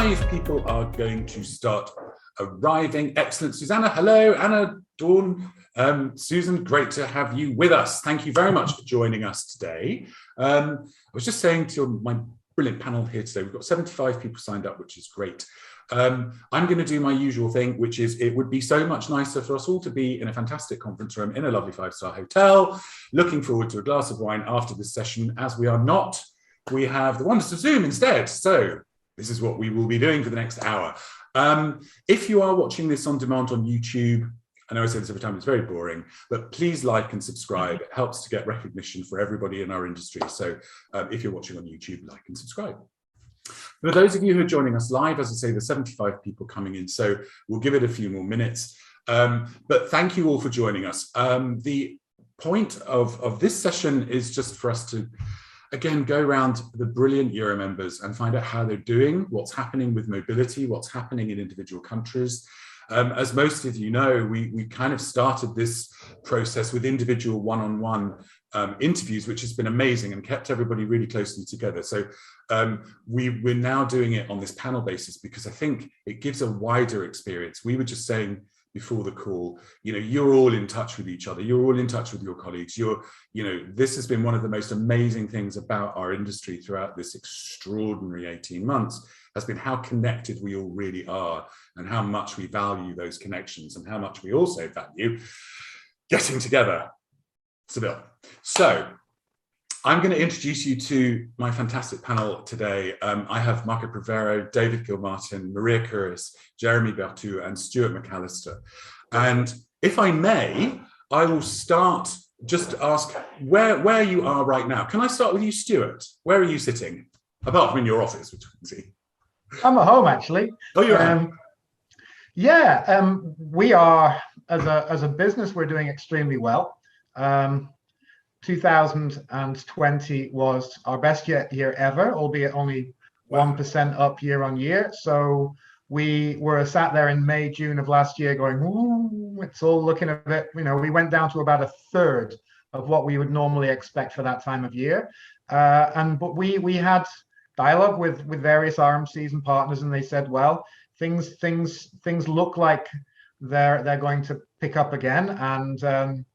5 people are going to start arriving. Excellent. Susanna, hello. Anna, Dawn, Susan, great to have you with us. Thank you very much for joining us today. I was just saying to my brilliant panel here today, we've got 75 people signed up, which is great. I'm going to do my usual thing, which is it would be so much nicer for us all to be in a fantastic conference room in a lovely 5-star hotel, looking forward to a glass of wine after this session. As we are not, we have the wonders of Zoom instead. So this is what we will be doing for the next hour. If you are watching this on demand on YouTube, I know I say this every time, it's very boring, but please like and subscribe. It helps to get recognition for everybody in our industry. So if you're watching on YouTube, like and subscribe. For those of you who are joining us live, as I say, there's 75 people coming in, so we'll give it a few more minutes. But thank you all for joining us. The point of this session is just for us to, again, go around the brilliant EuRA members and find out how they're doing, what's happening with mobility, what's happening in individual countries. As most of you know, we kind of started this process with individual one-on-one interviews, which has been amazing and kept everybody really closely together. So we're now doing it on this panel basis because I think it gives a wider experience. We were just saying before the call, you know, you're all in touch with each other. You're all in touch with your colleagues. This has been one of the most amazing things about our industry throughout this extraordinary 18 months, has been how connected we all really are and how much we value those connections and how much we also value getting together. Sibyl. So I'm going to introduce you to my fantastic panel today. I have Marco Previero, David Gilmartin, Maria Kouris, Jeremy Berthoux, and Stuart McAlister. And if I may, I will start just to ask where you are right now. Can I start with you, Stuart? Where are you sitting? Apart from in your office, which I can see. I'm at home, actually. Oh, you're at home. Yeah, we are, as a business, we're doing extremely well. 2020 was our best year ever, albeit only 1% up year on year. So we were sat there in May, June of last year going, ooh, it's all looking a bit, we went down to about a third of what we would normally expect for that time of year. But we had dialogue with various RMCs and partners, and they said, well, things look like they're going to pick up again, and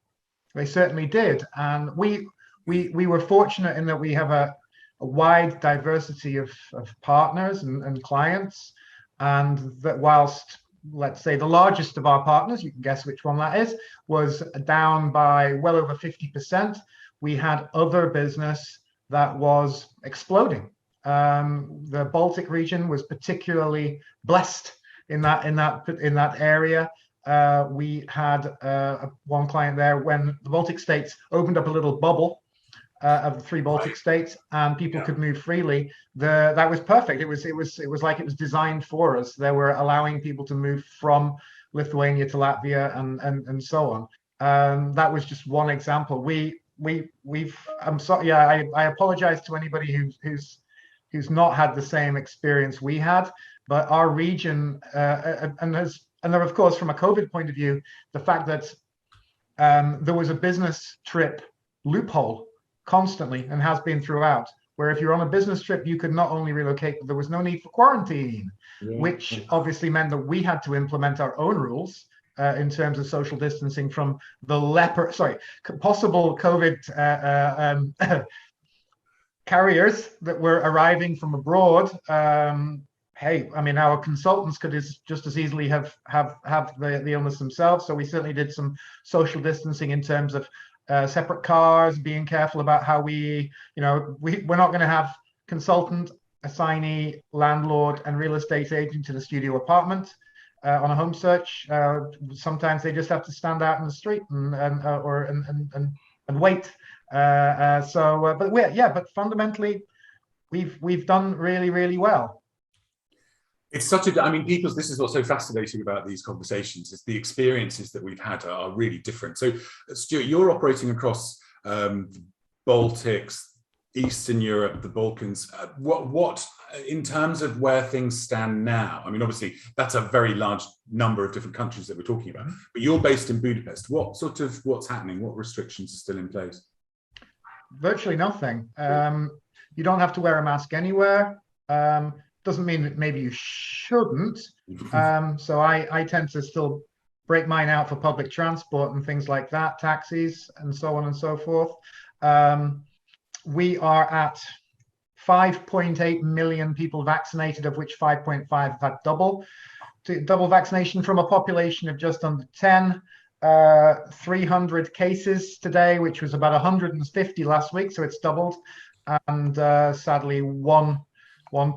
they certainly did. And we were fortunate in that we have a wide diversity of partners and clients, and that whilst, let's say, the largest of our partners, you can guess which one that is, was down by well over 50%, we had other business that was exploding. The Baltic region was particularly blessed in that area. We had one client there when the Baltic states opened up a little bubble of the 3 Baltic states, and people could move freely. That was perfect. It was like it was designed for us. They were allowing people to move from Lithuania to Latvia and so on. That was just one example. I'm sorry. Yeah, I apologize to anybody who's not had the same experience we had, but our region and then, of course, from a COVID point of view, the fact that there was a business trip loophole constantly and has been throughout, where if you're on a business trip, you could not only relocate, but there was no need for quarantine, which obviously meant that we had to implement our own rules in terms of social distancing from the possible COVID carriers that were arriving from abroad. Hey, I mean, our consultants could just as easily have the illness themselves. So we certainly did some social distancing in terms of separate cars, being careful about how we're not going to have consultant, assignee, landlord, and real estate agent in a studio apartment on a home search. Sometimes they just have to stand out in the street and wait. But fundamentally, we've done really, really well. It's such this is what's so fascinating about these conversations, is the experiences that we've had are really different. So, Stuart, you're operating across Baltics, Eastern Europe, the Balkans. What, in terms of where things stand now? I mean, obviously, that's a very large number of different countries that we're talking about, but you're based in Budapest. What's happening? What restrictions are still in place? Virtually nothing. You don't have to wear a mask anywhere. doesn't mean that maybe you shouldn't. So I tend to still break mine out for public transport and things like that, taxis and so on and so forth. We are at 5.8 million people vaccinated, of which 5.5 have had double vaccination from a population of just under 10. 300 cases today, which was about 150 last week, so it's doubled. And sadly, one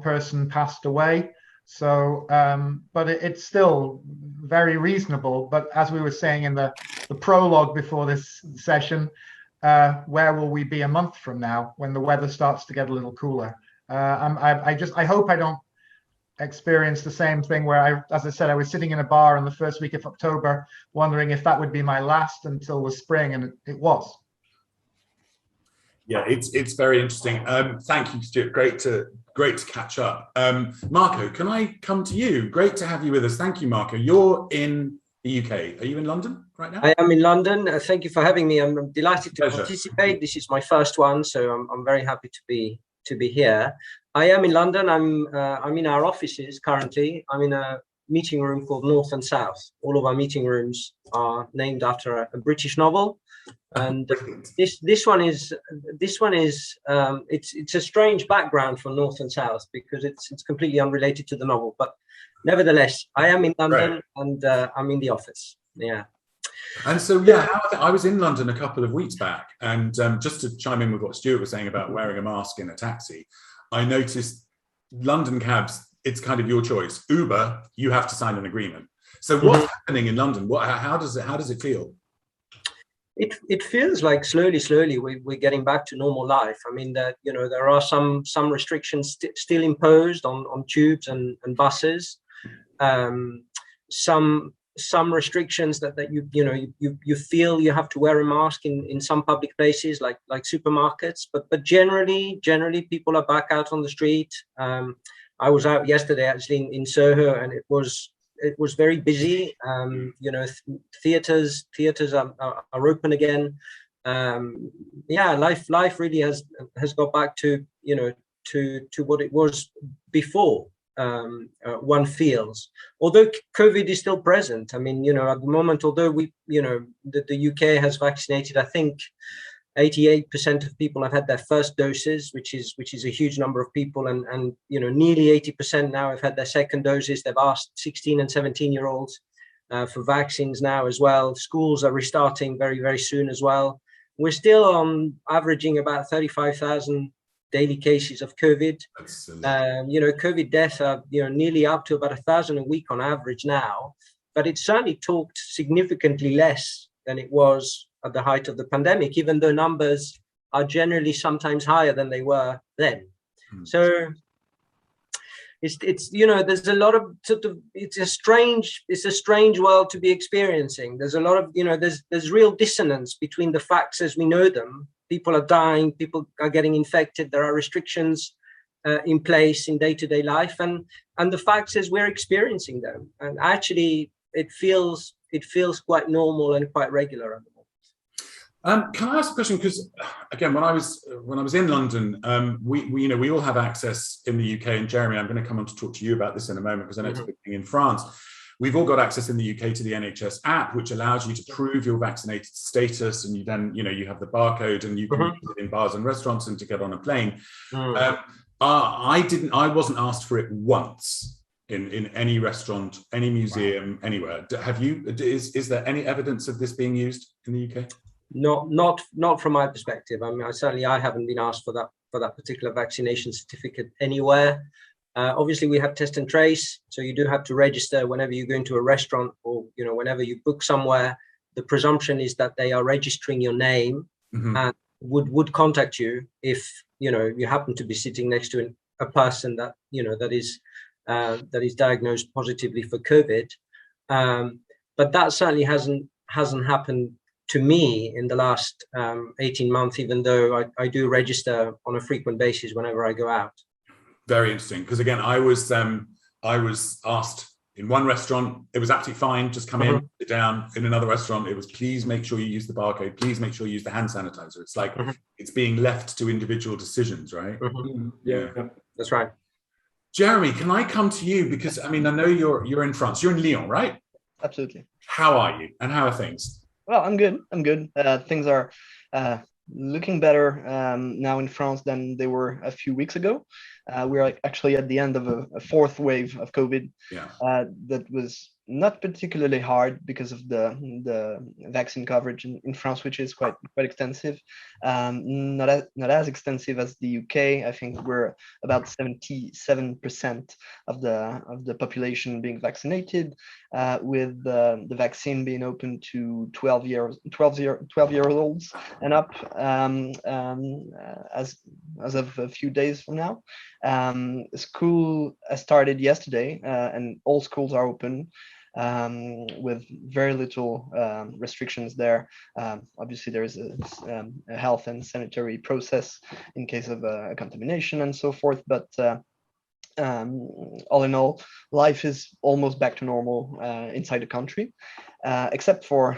person passed away. So, but it's still very reasonable. But as we were saying in the prologue before this session, where will we be a month from now when the weather starts to get a little cooler? I hope I don't experience the same thing where as I said, I was sitting in a bar on the first week of October, wondering if that would be my last until the spring, and it was. Yeah, it's very interesting. Thank you, Stuart. Great to catch up. Marco, can I come to you? Great to have you with us. Thank you, Marco. You're in the UK. Are you in London right now? I am in London. Thank you for having me. I'm delighted to participate. This is my first one, so I'm very happy to be here. I am in London. I'm in our offices currently. I'm in a meeting room called North and South. All of our meeting rooms are named after a British novel, and this one is it's a strange background for North and South because it's completely unrelated to the novel. But nevertheless, I am in London, and I'm in the office. Yeah. And so, yeah, I was in London a couple of weeks back, and just to chime in with what Stuart was saying about wearing a mask in a taxi, I noticed London cabs, it's kind of your choice. Uber, you have to sign an agreement. So what's happening in London? How does it feel? It feels like slowly we're getting back to normal life. I mean, there are some restrictions still imposed on tubes and buses. Some restrictions that you feel you have to wear a mask in some public places like supermarkets, but generally people are back out on the street. I was out yesterday actually in Soho, and it was very busy. Theaters are open again. Life really has got back to what it was before. One feels, although COVID is still present. I mean, at the moment, although the UK has vaccinated, I think 88% of people have had their first doses, which is a huge number of people, and nearly 80% now have had their second doses. They've asked 16 and 17-year-olds for vaccines now as well. Schools are restarting very, very soon as well. We're still averaging about 35,000 daily cases of COVID. COVID deaths are nearly up to about 1,000 a week on average now, but it's certainly talked significantly less than it was at the height of the pandemic, even though numbers are generally sometimes higher than they were then. So it's there's a lot of it's a strange world to be experiencing. There's a lot of there's real dissonance between the facts as we know them. People are dying, people are getting infected, there are restrictions in place in day-to-day life, and the fact is we're experiencing them, and actually it feels quite normal and quite regular at the moment. Can I ask a question? Because again, when I was in London, we all have access in the UK, and Jeremy, I'm going to come on to talk to you about this in a moment because I know it's a big thing in France. We've all got access in the UK to the NHS app, which allows you to prove your vaccinated status, and you then, you have the barcode, and you can use it in bars and restaurants and to get on a plane. I wasn't asked for it once in any restaurant, any museum, anywhere. Have you? Is there any evidence of this being used in the UK? Not from my perspective. I mean, I haven't been asked for that particular vaccination certificate anywhere. Obviously, we have test and trace, so you do have to register whenever you go into a restaurant or whenever you book somewhere. The presumption is that they are registering your name and would contact you if you happen to be sitting next to a person that that is diagnosed positively for COVID. But that certainly hasn't happened to me in the last 18 months, even though I do register on a frequent basis whenever I go out. Very interesting, because again, I was asked in one restaurant, it was absolutely fine, just come in, sit down. In another restaurant, it was please make sure you use the barcode, please make sure you use the hand sanitizer. It's like it's being left to individual decisions, right? Yeah, that's right. Jeremy, can I come to you? Because I mean, I know you're in France. You're in Lyon, right? Absolutely. How are you? And how are things? Well, I'm good. I'm good. Things are looking better now in France than they were a few weeks ago. We're actually at the end of a fourth wave of COVID. Yeah. That was not particularly hard because of the vaccine coverage in France, which is quite extensive. Not as extensive as the UK. I think we're about 77% of the population being vaccinated, with the vaccine being open to 12-year-olds and up, as of a few days from now. School started yesterday, and all schools are open, with very little restrictions there. Obviously, there is a health and sanitary process in case of contamination and so forth, but all in all, life is almost back to normal inside the country, except for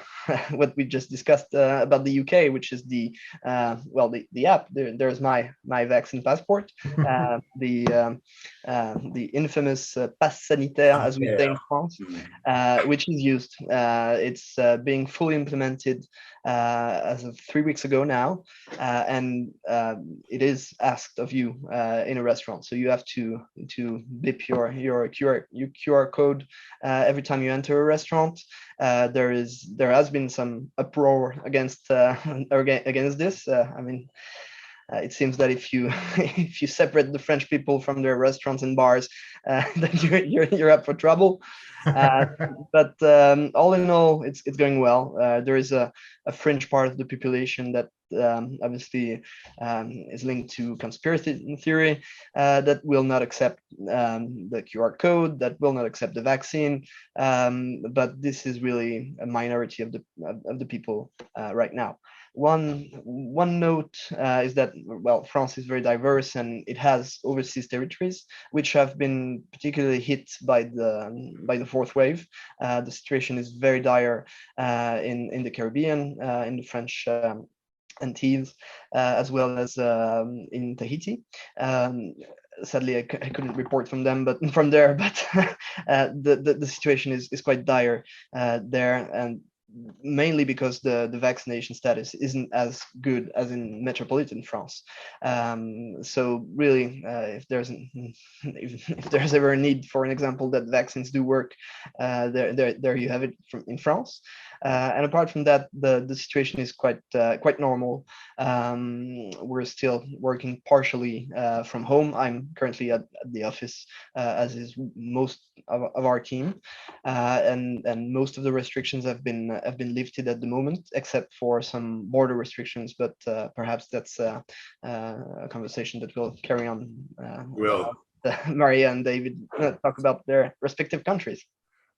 what we just discussed about the UK, which is the app. There's my vaccine passport, the infamous pass sanitaire, as we say in France, which is used. It's being fully implemented as of 3 weeks ago now, and it is asked of you in a restaurant. So you have to bip your QR code every time you enter a restaurant. There has been some uproar against this. I mean, it seems that if you separate the French people from their restaurants and bars, then you're up for trouble. But all in all, it's going well. There is a fringe part of the population that obviously is linked to conspiracy theory, that will not accept the QR code, that will not accept the vaccine. But this is really a minority of the people right now. One note is that, well, France is very diverse, and it has overseas territories which have been particularly hit by the fourth wave. The situation is very dire in the Caribbean, in the French Antilles, as well as in Tahiti. Sadly, I couldn't report from there, but the situation is quite dire there, and mainly because the vaccination status isn't as good as in metropolitan France. So really, if there's ever a need for an example that vaccines do work, there you have it in France. And apart from that, the situation is quite normal. We're still working partially from home. I'm currently at the office, as is most of our team, and most of the restrictions have been lifted at the moment, except for some border restrictions. But perhaps that's a conversation that we'll carry on. Maria and David talk about their respective countries.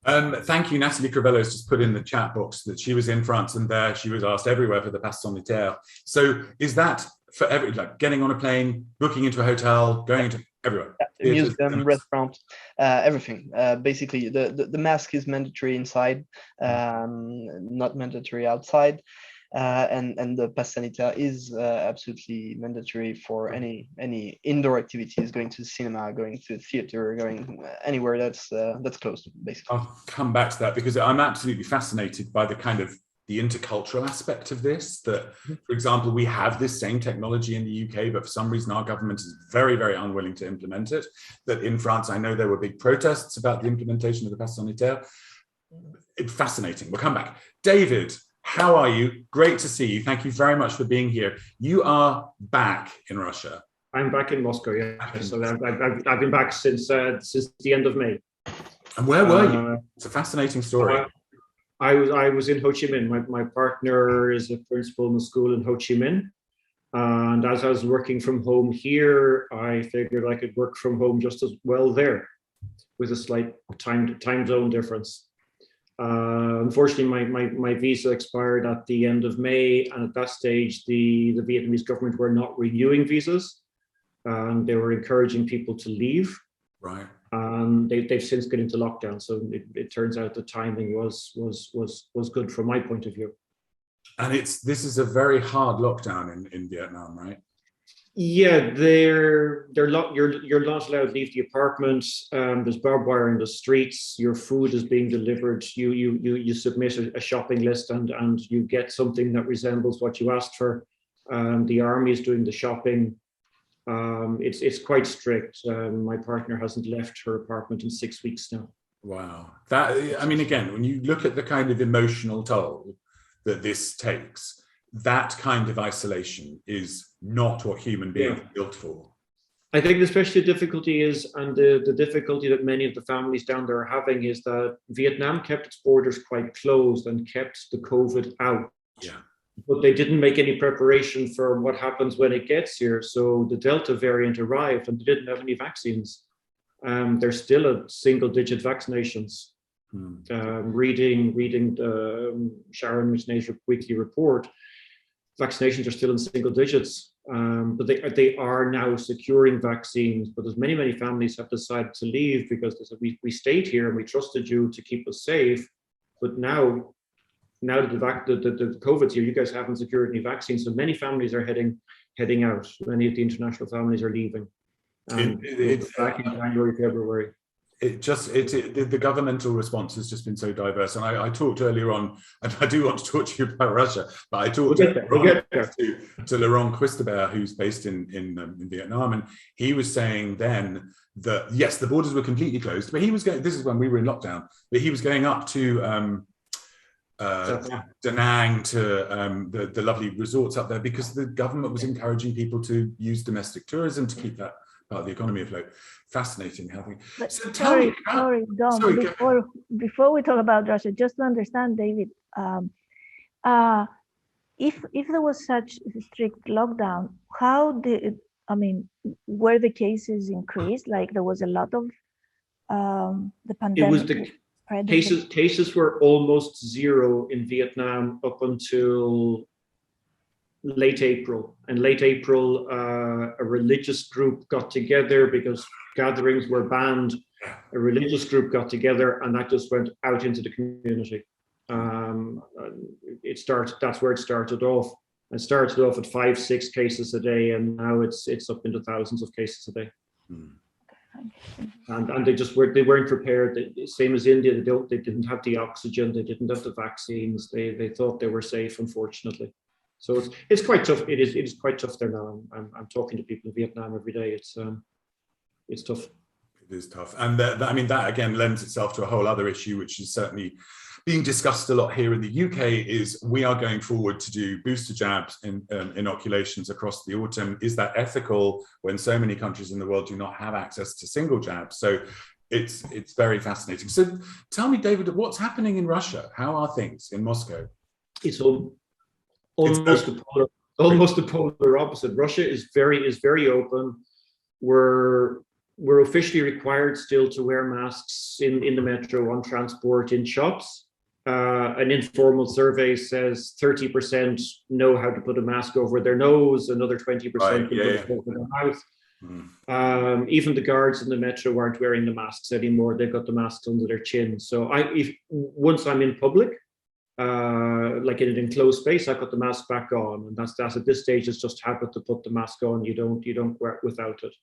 Thank you. Natalie Crivello's just put in the chat box that she was in France, and there she was asked everywhere for the pass sanitaire. So is that for getting on a plane, booking into a hotel, going into everywhere? Yeah, museum, restaurant, everything. Basically, the mask is mandatory inside, not mandatory outside. And the pass sanitaire is absolutely mandatory for any indoor activities, going to the cinema, going to the theater, going anywhere that's closed, basically. I'll come back to that, because I'm absolutely fascinated by the kind of the intercultural aspect of this, that, for example, we have this same technology in the UK, but for some reason our government is very, very unwilling to implement it. That in France, I know there were big protests about the implementation of the pass sanitaire. It's fascinating. We'll come back. David, how are you? Great to see you. Thank you very much for being here. You are back in Russia. I'm back in Moscow, yeah. So I've been back since the end of May. And where were you? It's a fascinating story. I was in Ho Chi Minh. My partner is a principal in a school in Ho Chi Minh. And as I was working from home here, I figured I could work from home just as well there, with a slight time zone difference. Unfortunately, my visa expired at the end of May, and at that stage, the Vietnamese government were not renewing visas, and they were encouraging people to leave. Right. And they've since got into lockdown, so it turns out the timing was good from my point of view. And this is a very hard lockdown in Vietnam, right? Yeah, you're not allowed to leave the apartment. There's barbed wire in the streets. Your food is being delivered. You submit a shopping list and you get something that resembles what you asked for. The army is doing the shopping. It's quite strict. My partner hasn't left her apartment in 6 weeks now. Wow. That, I mean, again, when you look at the kind of emotional toll that this takes, that kind of isolation is not what human beings are built for. I think especially the difficulty is, and the difficulty that many of the families down there are having, is that Vietnam kept its borders quite closed and kept the COVID out. Yeah. But they didn't make any preparation for what happens when it gets here. So the Delta variant arrived and they didn't have any vaccines. There's still a single-digit vaccinations. Reading Sharon McNair's weekly report, vaccinations are still in single digits, but they are now securing vaccines. But as many families have decided to leave because they said, we stayed here and we trusted you to keep us safe, but now that the COVID's here, you guys haven't secured any vaccines. So many families are heading out. Many of the international families are leaving. It's back in January, February. The governmental response has just been so diverse. And I talked earlier on, and I do want to talk to you about Russia, but I talked to Laurent Christabert, who's based in Vietnam, and he was saying then that, yes, the borders were completely closed, but he was going, this is when we were in lockdown, but he was going up to Da Nang, to the lovely resorts up there, because the government was encouraging people to use domestic tourism to keep that part of the economy afloat. Fascinating how But so sorry, Dom, before we talk about Russia, just to understand, David, if there was such a strict lockdown, were the cases increased? Like there was a lot of the pandemic. Cases were almost zero in Vietnam up until late April. And late April, a religious group got together because gatherings were banned. A religious group got together, and that just went out into the community. That's where it started off. It started off at 5-6 cases a day, and now it's up into thousands of cases a day. And they weren't prepared. Same as India, they didn't have the oxygen, they didn't have the vaccines. They thought they were safe, unfortunately. So it's quite tough. It is quite tough there now. I'm talking to people in Vietnam every day. It's tough. It is tough, and that again lends itself to a whole other issue, which is certainly being discussed a lot here in the UK. Is we are going forward to do booster jabs and inoculations across the autumn. Is that ethical when so many countries in the world do not have access to single jabs? So it's very fascinating. So tell me, David, what's happening in Russia? How are things in Moscow? It's almost the polar opposite. Russia is very open. We're officially required still to wear masks in the metro, on transport, in shops. An informal survey says 30% know how to put a mask over their nose, another 20% can put it over their mouth. Even the guards in the metro aren't wearing the masks anymore. They've got the masks under their chin. So once I'm in public, like in an enclosed space, I put the mask back on, and that's at this stage. It's just habit to put the mask on. You don't wear it without it.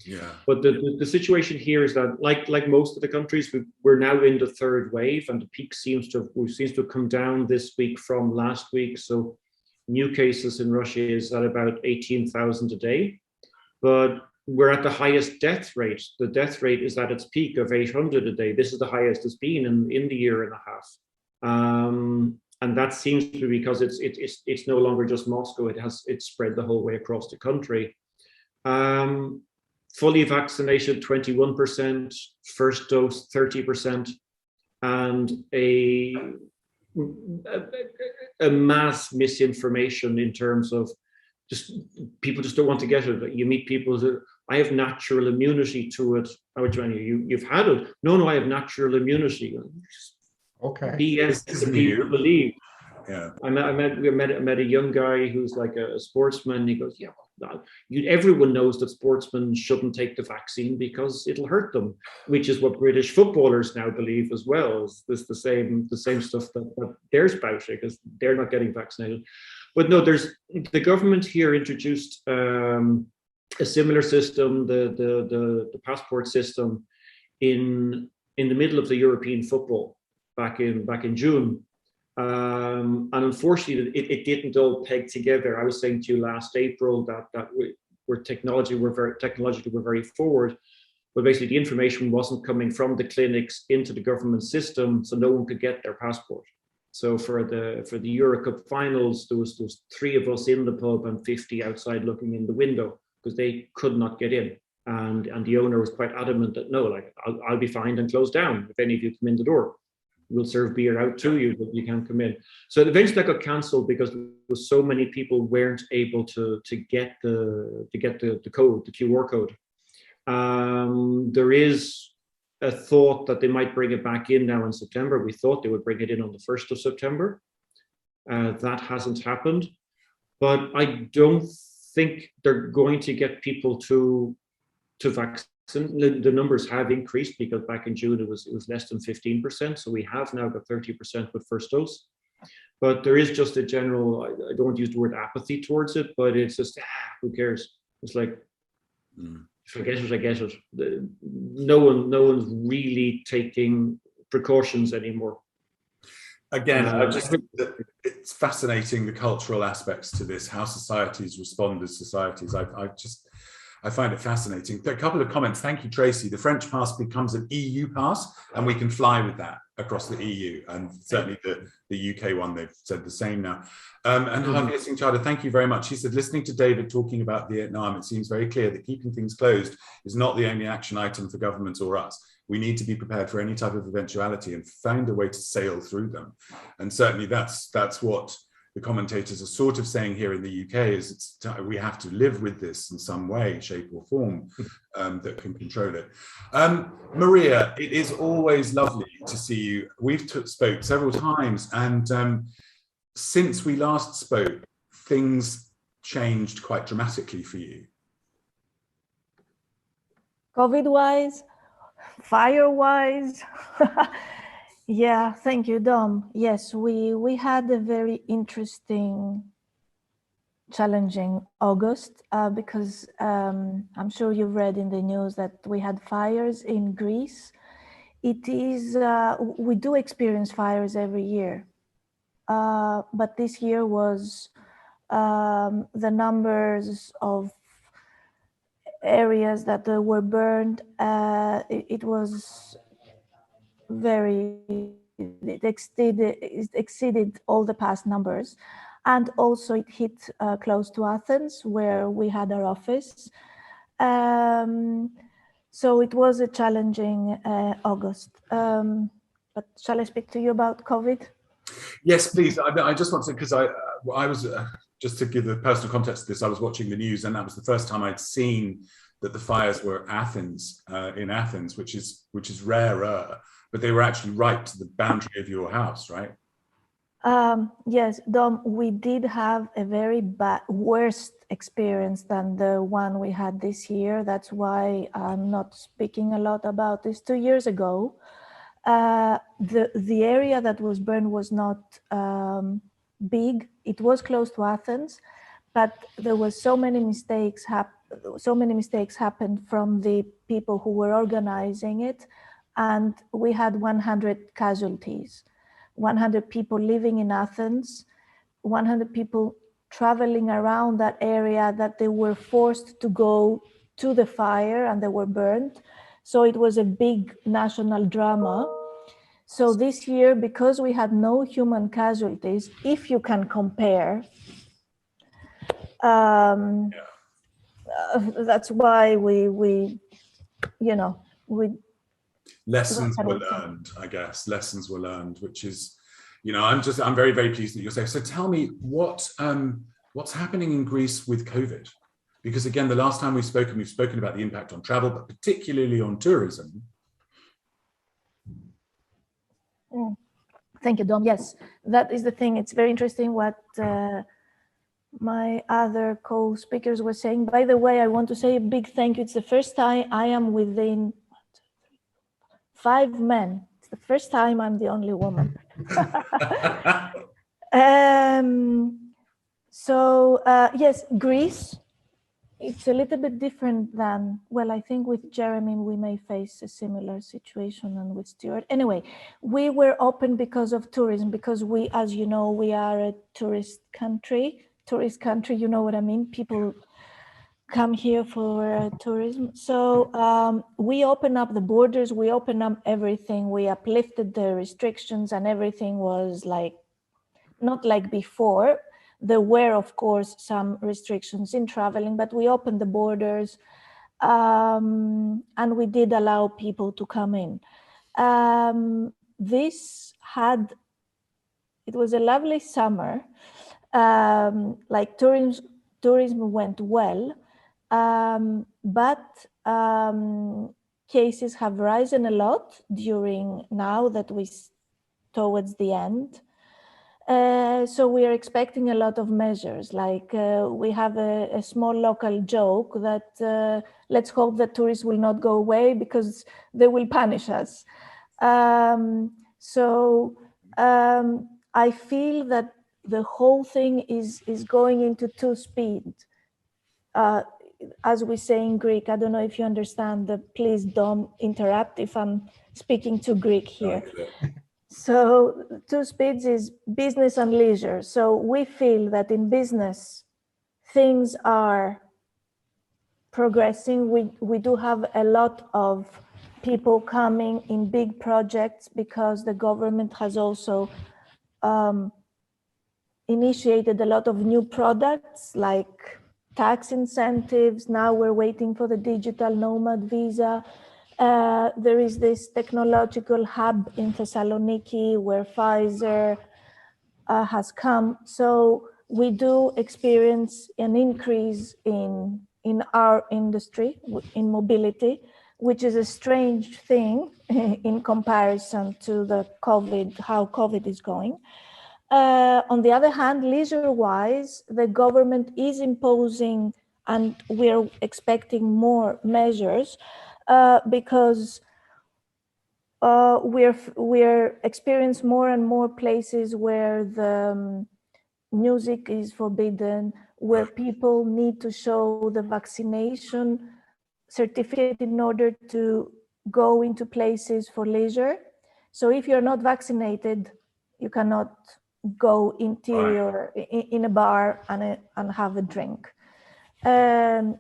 Yeah. But the situation here is that, like most of the countries, we're now in the third wave, and the peak seems to have come down this week from last week. So new cases in Russia is at about 18,000 a day, but we're at the highest death rate. The death rate is at its peak of 800 a day. This is the highest it's been in the year and a half. And that seems to be because it's no longer just Moscow. It's spread the whole way across the country. Fully vaccinated 21%, first dose 30%, and a mass misinformation in terms of just people just don't want to get it. You meet people that I have natural immunity to it. How do you've had it? No, I have natural immunity. Okay. BS people believe. Yeah. I met a young guy who's like a sportsman. He goes, yeah, everyone knows that sportsmen shouldn't take the vaccine because it'll hurt them, which is what British footballers now believe as well. Is this the same stuff that they're spouting because they're not getting vaccinated? But no, the government here introduced a similar system, the passport system, in the middle of the European football back in June. And unfortunately, it didn't all peg together. I was saying to you last April that we're technologically very forward, but basically the information wasn't coming from the clinics into the government system, so no one could get their passport. So for the EuRA Cup finals, there was 3 of us in the pub and 50 outside looking in the window because they could not get in. And the owner was quite adamant that no, like I'll be fined and closed down if any of you come in the door. We'll serve beer out to you, but you can't come in. So eventually that got cancelled because there was so many people weren't able to get the code, the QR code. There is a thought that they might bring it back in now in September. We thought they would bring it in on the 1st of September. That hasn't happened, but I don't think they're going to get people to vaccine. The numbers have increased because back in June it was less than 15%. So we have now got 30% with first dose. But there is just a general, I don't want to use the word apathy towards it, but it's just, who cares? It's like, if I get it, I get it. No one's really taking precautions anymore. Again, I just think that it's fascinating, the cultural aspects to this, how societies respond as societies. I find it fascinating. A couple of comments. Thank you, Tracy. The French pass becomes an EU pass, and we can fly with that across the EU. And certainly the UK one, they've said the same now. And Javier Singh Chada, thank you very much. He said, listening to David talking about Vietnam, it seems very clear that keeping things closed is not the only action item for governments or us. We need to be prepared for any type of eventuality and find a way to sail through them. And certainly that's what the commentators are sort of saying here in the UK is we have to live with this in some way, shape or form that can control it. Maria, it is always lovely to see you. We've spoke several times, and since we last spoke, things changed quite dramatically for you. COVID-wise, fire-wise. Yeah, thank you, Dom. Yes, we had a very interesting, challenging August because I'm sure you've read in the news that we had fires in Greece. It is, we do experience fires every year, but this year was the numbers of areas that were burned, it was very, it exceeded all the past numbers. And also it hit close to Athens, where we had our office. So it was a challenging August. But shall I speak to you about COVID? Yes, please. I just want to, because I was, just to give the personal context to this, I was watching the news, and that was the first time I'd seen that the fires were in Athens, which is rarer. But they were actually right to the boundary of your house, right? Yes, Dom, we did have a very worse experience than the one we had this year. That's why I'm not speaking a lot about this. 2 years ago, the area that was burned was not big. It was close to Athens, but there was so many mistakes happened from the people who were organizing it. And we had 100 casualties, 100 people living in Athens, 100 people traveling around that area that they were forced to go to the fire and they were burned. So it was a big national drama. So this year, because we had no human casualties, if you can compare, that's why we lessons were learned, I guess. Lessons were learned, which is, I'm very, very pleased that you're safe. So tell me what's happening in Greece with COVID? Because again, the last time we've spoken about the impact on travel, but particularly on tourism. Thank you, Dom. Yes, that is the thing. It's very interesting what my other co-speakers were saying. By the way, I want to say a big thank you. It's the first time I am within 5 men. It's the first time I'm the only woman. Yes, Greece. It's a little bit different than, well, I think with Jeremy, we may face a similar situation, and with Stuart. Anyway, we were open because of tourism, because we, as you know, we are a tourist country, you know what I mean? People come here for tourism. So we opened up the borders, we opened up everything, we uplifted the restrictions, and everything was like, not like before. There were, of course, some restrictions in traveling, but we opened the borders and we did allow people to come in. It was a lovely summer. Like tourism went well, but cases have risen a lot during now that towards the end. So we are expecting a lot of measures. Like we have a small local joke that let's hope that tourists will not go away because they will punish us. I feel that the whole thing is going into two speeds. As we say in Greek, I don't know if you understand please don't interrupt if I'm speaking to Greek here. So two speeds is business and leisure. So we feel that in business, things are progressing. We do have a lot of people coming in big projects because the government has also initiated a lot of new products like tax incentives. Now we're waiting for the digital nomad visa. There is this technological hub in Thessaloniki where Pfizer has come. So we do experience an increase in our industry, in mobility, which is a strange thing in comparison to how COVID is going. On the other hand, leisure-wise, the government is imposing, and we're expecting more measures because we're experiencing more and more places where the music is forbidden, where people need to show the vaccination certificate in order to go into places for leisure. So if you're not vaccinated, you cannot go interior in a bar and have a drink.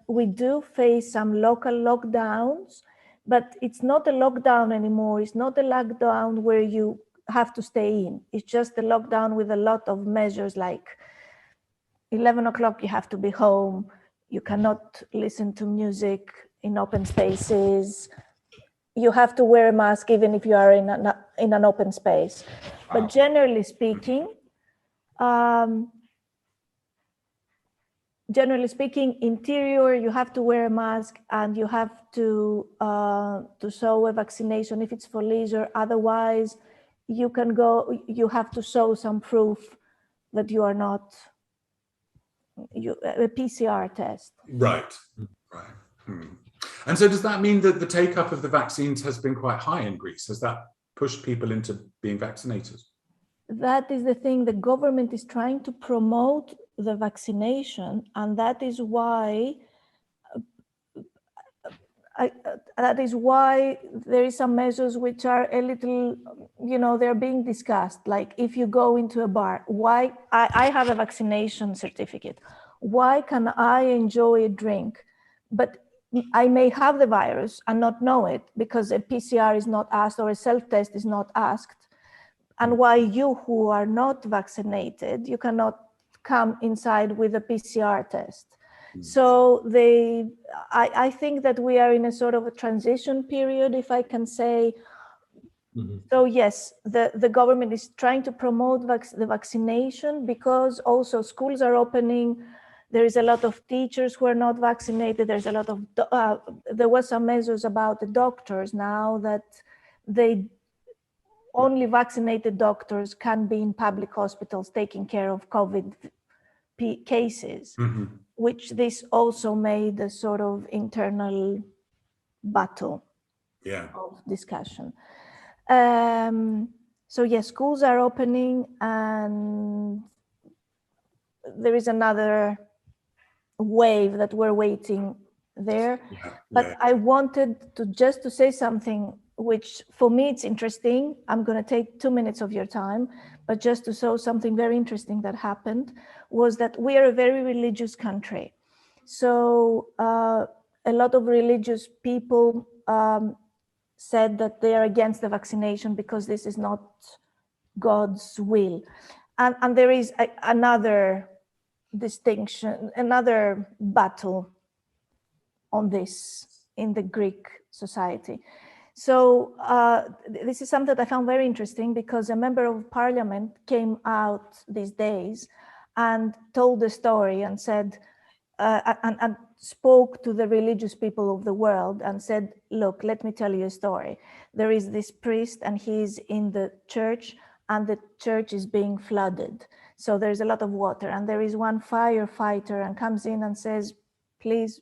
We do face some local lockdowns, but it's not a lockdown anymore. It's not a lockdown where you have to stay in. It's just a lockdown with a lot of measures like 11 o'clock, you have to be home. You cannot listen to music in open spaces. You have to wear a mask even if you are in an open space. Wow. But generally speaking, interior, you have to wear a mask and you have to show a vaccination if it's for leisure. Otherwise, you can go. You have to show some proof that you are not a PCR test. Right. And so does that mean that the take-up of the vaccines has been quite high in Greece? Has that pushed people into being vaccinated? That is the thing. The government is trying to promote the vaccination, and that is why there is some measures which are a little, they're being discussed. Like if you go into a bar, why I have a vaccination certificate. Why can I enjoy a drink, but I may have the virus and not know it because a PCR is not asked or a self-test is not asked. And why you who are not vaccinated, you cannot come inside with a PCR test. So I think that we are in a sort of a transition period, if I can say. Mm-hmm. So yes, the government is trying to promote the vaccination because also schools are opening. There is a lot of teachers who are not vaccinated. There's a lot of, there were some measures about the doctors now that only vaccinated doctors can be in public hospitals taking care of COVID cases, mm-hmm. which this also made a sort of internal battle of discussion. So yes, schools are opening, and there is another wave that we're waiting there. But I wanted to say something which for me it's interesting. I'm going to take 2 minutes of your time, but just to show something very interesting that happened was that we are a very religious country. So a lot of religious people said that they are against the vaccination because this is not God's will. And there is another distinction, another battle on this in the Greek society. So this is something that I found very interesting because a member of parliament came out these days and told the story and said, and spoke to the religious people of the world and said, look, let me tell you a story. There is this priest and he's in the church and the church is being flooded. So there's a lot of water and there is one firefighter and comes in and says, please,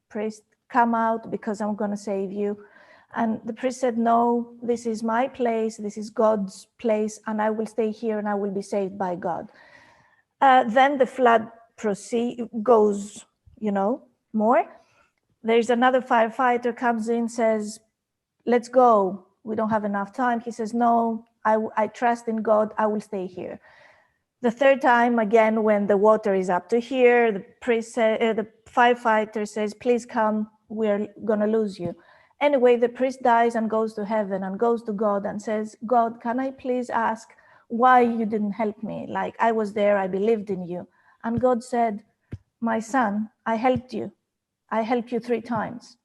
priest, come out because I'm going to save you. And the priest said, no, this is my place, this is God's place, and I will stay here and I will be saved by God. Then the flood goes, more. There's another firefighter comes in, says, let's go, we don't have enough time. He says, no, I trust in God, I will stay here. The third time, again, when the water is up to here, the firefighter says, please come, we're gonna lose you. Anyway, the priest dies and goes to heaven and goes to God and says, God, can I please ask why you didn't help me? Like, I was there, I believed in you. And God said, my son, I helped you. I helped you 3 times.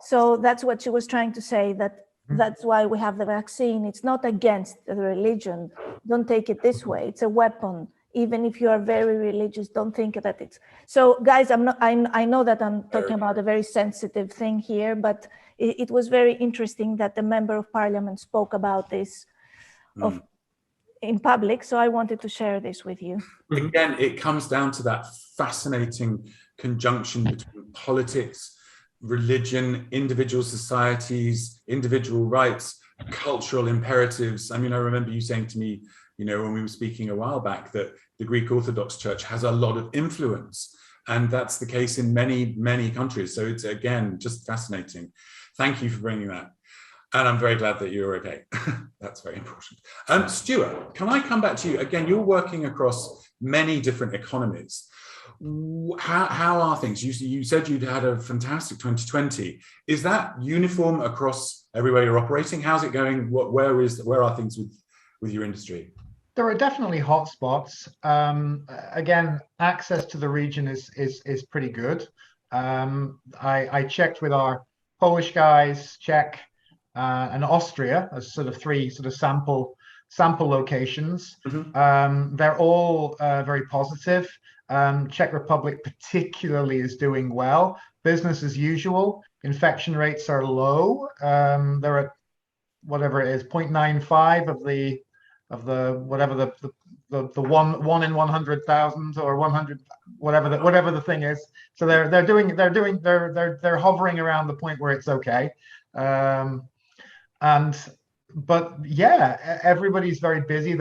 So that's what she was trying to say, that's why we have the vaccine. It's not against the religion. Don't take it this way. It's a weapon. Even if you are very religious, don't think that it's... So guys, I know that I'm talking about a very sensitive thing here, but it was very interesting that the member of parliament spoke about this in public. So I wanted to share this with you. Again, it comes down to that fascinating conjunction between politics, religion, individual societies, individual rights, cultural imperatives. I mean, I remember you saying to me, when we were speaking a while back, that the Greek Orthodox Church has a lot of influence, and that's the case in many, many countries. So it's, again, just fascinating. Thank you for bringing that. And I'm very glad that you're okay. That's very important. Stuart, can I come back to you? Again, you're working across many different economies. How are things? You said you'd had a fantastic 2020. Is that uniform across everywhere you're operating? How's it going? Where are things with your industry? There are definitely hotspots. Again, access to the region is pretty good. I checked with our Polish guys, Czech, and Austria as sort of 3 sort of sample locations. They're all very positive. Czech Republic particularly is doing well. Business as usual. Infection rates are low. They're at whatever it is, 0.95 of the whatever the one in 100,000 or 100 whatever the thing is. So they're hovering around the point where it's okay. But yeah, everybody's very busy.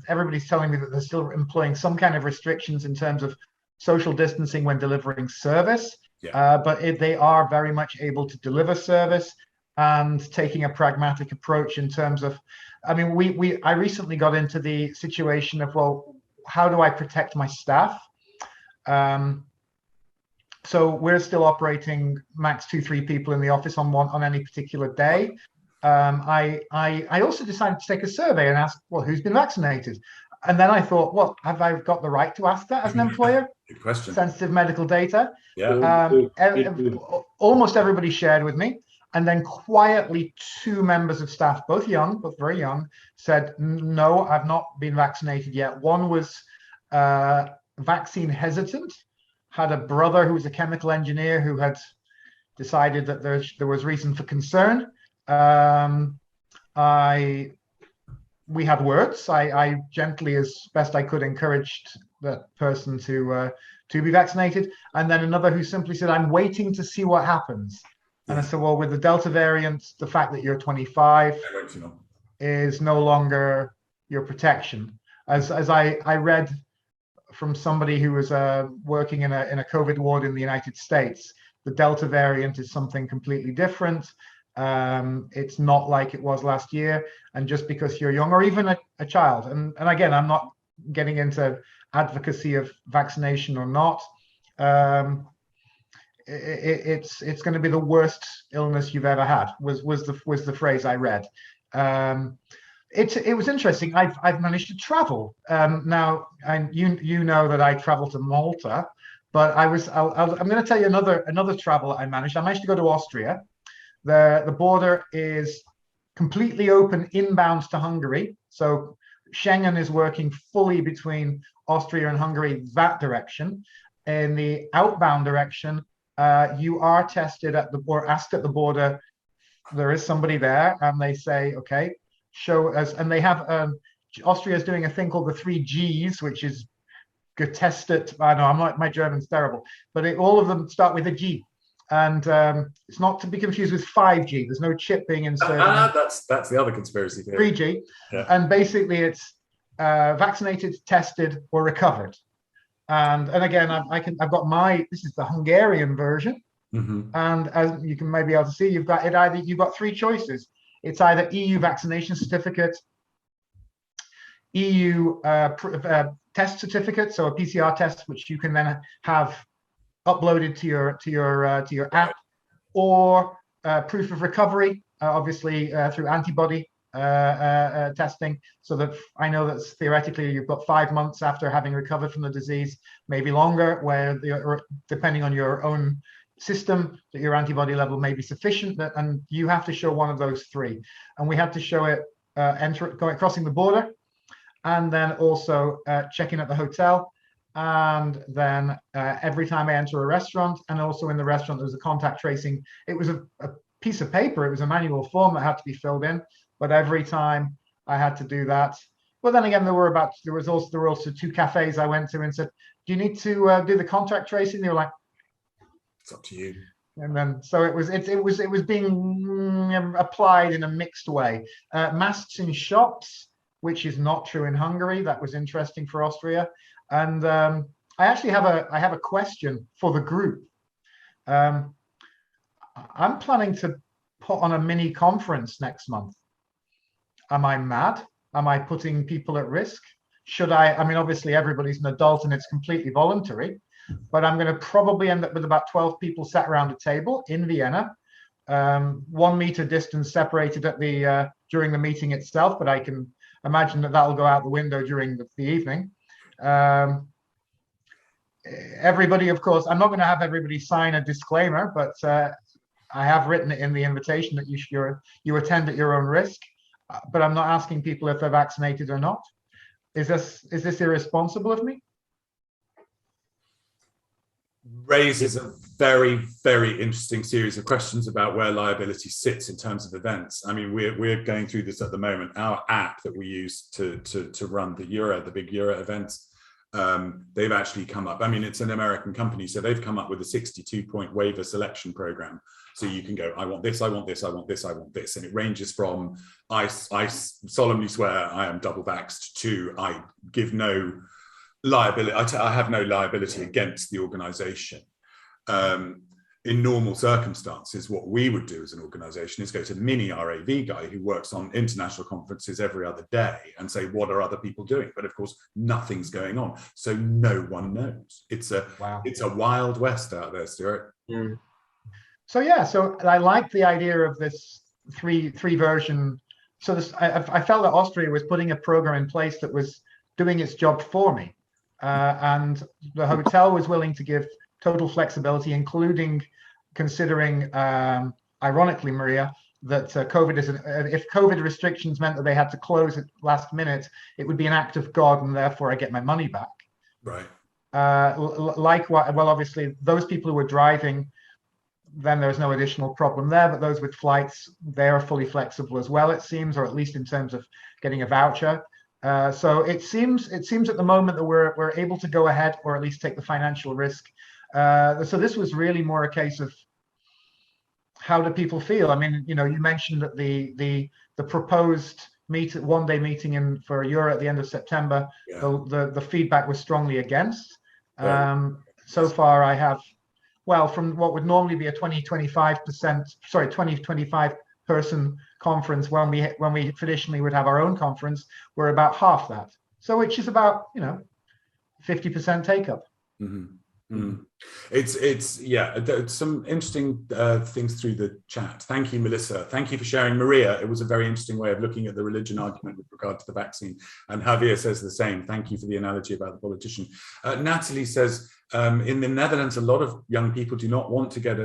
Everybody's telling me that they're still employing some kind of restrictions in terms of social distancing when delivering service. But they are very much able to deliver service and taking a pragmatic approach in terms of, I mean, I recently got into the situation of, well, how do I protect my staff? So we're still operating max 2-3 people in the office on any particular day. I also decided to take a survey and ask, well, who's been vaccinated? And then I thought, well, have I got the right to ask that as an employer? Good question. Sensitive medical data. Yeah. Almost everybody shared with me. And then quietly 2 members of staff, both very young, said, no, I've not been vaccinated yet. One was vaccine hesitant, had a brother who was a chemical engineer who had decided that there was reason for concern. We had words. I gently, as best I could, encouraged that person to be vaccinated. And then another who simply said, I'm waiting to see what happens. And I said, well, with the Delta variant, the fact that you're 25 is no longer your protection. As I read from somebody who was working in a COVID ward in the United States. The Delta variant is something completely different. It's not like it was last year. And just because you're young or even a child, and again, I'm not getting into advocacy of vaccination or not. It's going to be the worst illness you've ever had. Was the phrase I read. It was interesting. I've managed to travel now, and you know that I traveled to Malta, but I'm going to tell you another travel I managed. I managed to go to Austria. The border is completely open inbound to Hungary, so Schengen is working fully between Austria and Hungary that direction. In the outbound direction, you are tested or asked at the border. There is somebody there, and they say, okay, show us. And they have Austria is doing a thing called the 3Gs, which is getestet. I know my German's terrible, but all of them start with a G, and it's not to be confused with 5G. There's no chip being inserted. That's the other conspiracy theory. 3G, yeah. And basically it's vaccinated, tested, or recovered. And again, I've got this is the Hungarian version. Mm-hmm. And as you can maybe able to see, you've got three choices. It's either EU vaccination certificate, EU test certificate, so a PCR test, which you can then have uploaded to your app, or proof of recovery, obviously through antibody testing, so that I know that theoretically you've got 5 months after having recovered from the disease, maybe longer, where depending on your own system, that your antibody level may be sufficient, and you have to show one of those three. And we had to show it crossing the border, and then also checking at the hotel, and then every time I enter a restaurant, and also in the restaurant there was a contact tracing. It was a piece of paper, it was a manual form that had to be filled in, but every time I had to do that. Well, then again, there were also 2 cafes I went to and said, do you need to do the contact tracing? They were like, it's up to you. And then so it was being applied in a mixed way. Masks in shops, which is not true in Hungary. That was interesting for Austria. And I actually have a question for the group. I'm planning to put on a mini conference next month. Am I mad? Am I putting people at risk? Should I mean, obviously everybody's an adult and it's completely voluntary, but I'm going to probably end up with about 12 people sat around a table in Vienna, 1 meter distance separated during the meeting itself, but I can imagine that'll go out the window during the evening. Everybody, of course, I'm not going to have everybody sign a disclaimer, but I have written it in the invitation that you attend at your own risk, but I'm not asking people if they're vaccinated or not. Is this irresponsible of me? Raises a very, very interesting series of questions about where liability sits in terms of events. I mean, we're going through this at the moment. Our app that we use to run the EuRA, the big EuRA events, they've actually come up. I mean, it's an American company, so they've come up with a 62-point waiver selection program. So you can go, I want this, I want this, I want this, I want this. And it ranges from, I solemnly swear I am double vaxxed, to I give no liability, I have no liability against the organization. In normal circumstances, what we would do as an organization is go to the mini RAV guy who works on international conferences every other day and say, what are other people doing? But of course, nothing's going on. So no one knows. It's a wild west out there, Stuart. Mm. So I like the idea of this three version. So I felt that Austria was putting a program in place that was doing its job for me. And the hotel was willing to give total flexibility, including considering, ironically, Maria, that COVID if COVID restrictions meant that they had to close at last minute, it would be an act of God, and therefore I get my money back. Right. Likewise, well, obviously, those people who were driving, then there's no additional problem there. But those with flights, they are fully flexible as well, it seems, or at least in terms of getting a voucher. So it seems at the moment that we're able to go ahead, or at least take the financial risk. So this was really more a case of how do people feel? I mean, you mentioned that the proposed one-day meeting for EuRA at the end of September, the feedback was strongly against. So far, I have, well, from what would normally be a 20-25 person conference when we traditionally would have our own conference, we're about half that. So which is about 50% take up. It's some interesting things through the chat. Thank you, Melissa. Thank you for sharing. Maria, it was a very interesting way of looking at the religion argument with regard to the vaccine. And Javier says the same. Thank you for the analogy about the politician. Natalie says, in the Netherlands, a lot of young people do not want to get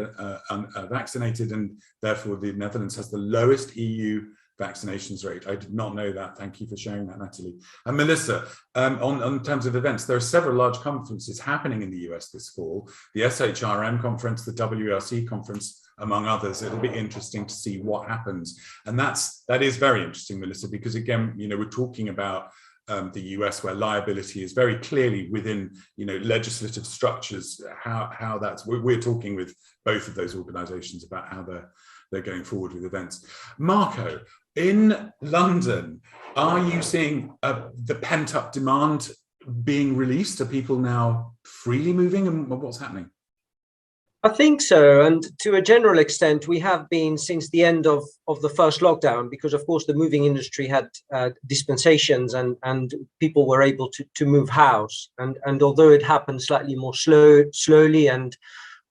vaccinated, and therefore the Netherlands has the lowest EU vaccinations rate. I did not know that. Thank you for sharing that, Natalie. And Melissa, on terms of events, there are several large conferences happening in the US this fall. The SHRM conference, the WRC conference, among others. It'll be interesting to see what happens. And that is very interesting, Melissa, because again, we're talking about the US, where liability is very clearly within, legislative structures. How that's we're talking with both of those organisations about how they're going forward with events. Marco, in London, are you seeing the pent-up demand being released? Are people now freely moving, and what's happening? I think so, and to a general extent, we have been since the end of the first lockdown, because of course the moving industry had dispensations and people were able to move house, and although it happened slightly more slowly and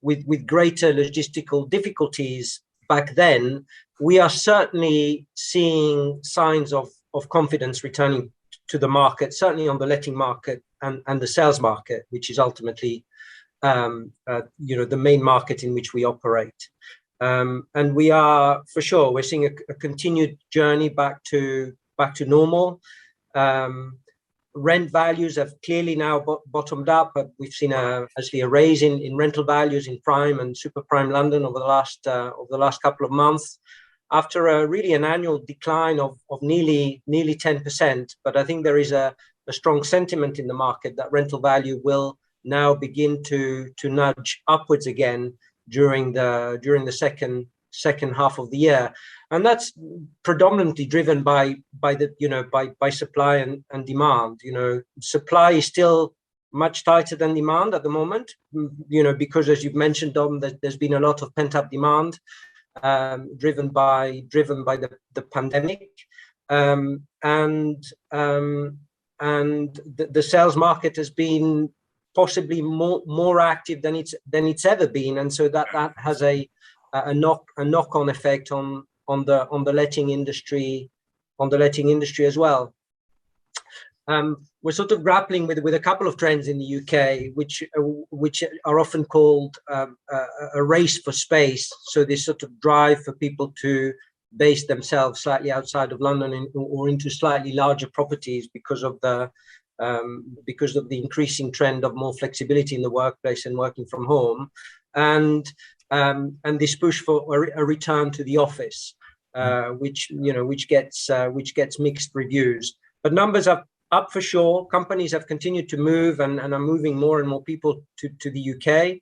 with greater logistical difficulties back then, we are certainly seeing signs of confidence returning to the market, certainly on the letting market and the sales market, which is ultimately the main market in which we operate. And we are, for sure, we're seeing a continued journey back to normal. Rent values have clearly now bottomed up, but we've seen actually a raise in rental values in prime and super prime London over the last couple of months, after an annual decline of nearly 10%. But I think there is a strong sentiment in the market that rental value will now begin to nudge upwards again during the second half of the year, and that's predominantly driven by supply and demand. Supply is still much tighter than demand at the moment, because, as you've mentioned, Dom, there's been a lot of pent-up demand driven by the pandemic, and the sales market has been possibly more active than it's ever been, and so that has a knock-on effect on the letting industry as well. We're sort of grappling with a couple of trends in the UK, which are often called a race for space. So this sort of drive for people to base themselves slightly outside of London or into slightly larger properties because of the increasing trend of more flexibility in the workplace and working from home, and this push for a return to the office, which gets mixed reviews. But numbers are up for sure. Companies have continued to move and are moving more and more people to the UK.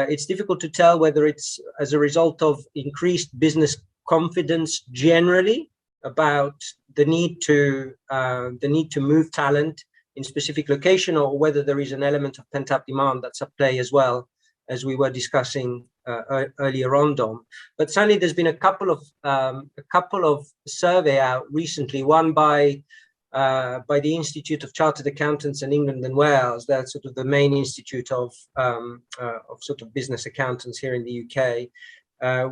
It's difficult to tell whether it's as a result of increased business confidence generally about the need to move talent in specific location, or whether there is an element of pent-up demand that's at play as well, as we were discussing earlier on, Dom. But certainly there's been a couple of survey out recently, one by the Institute of Chartered Accountants in England and Wales. That's sort of the main institute of sort of business accountants here in the UK,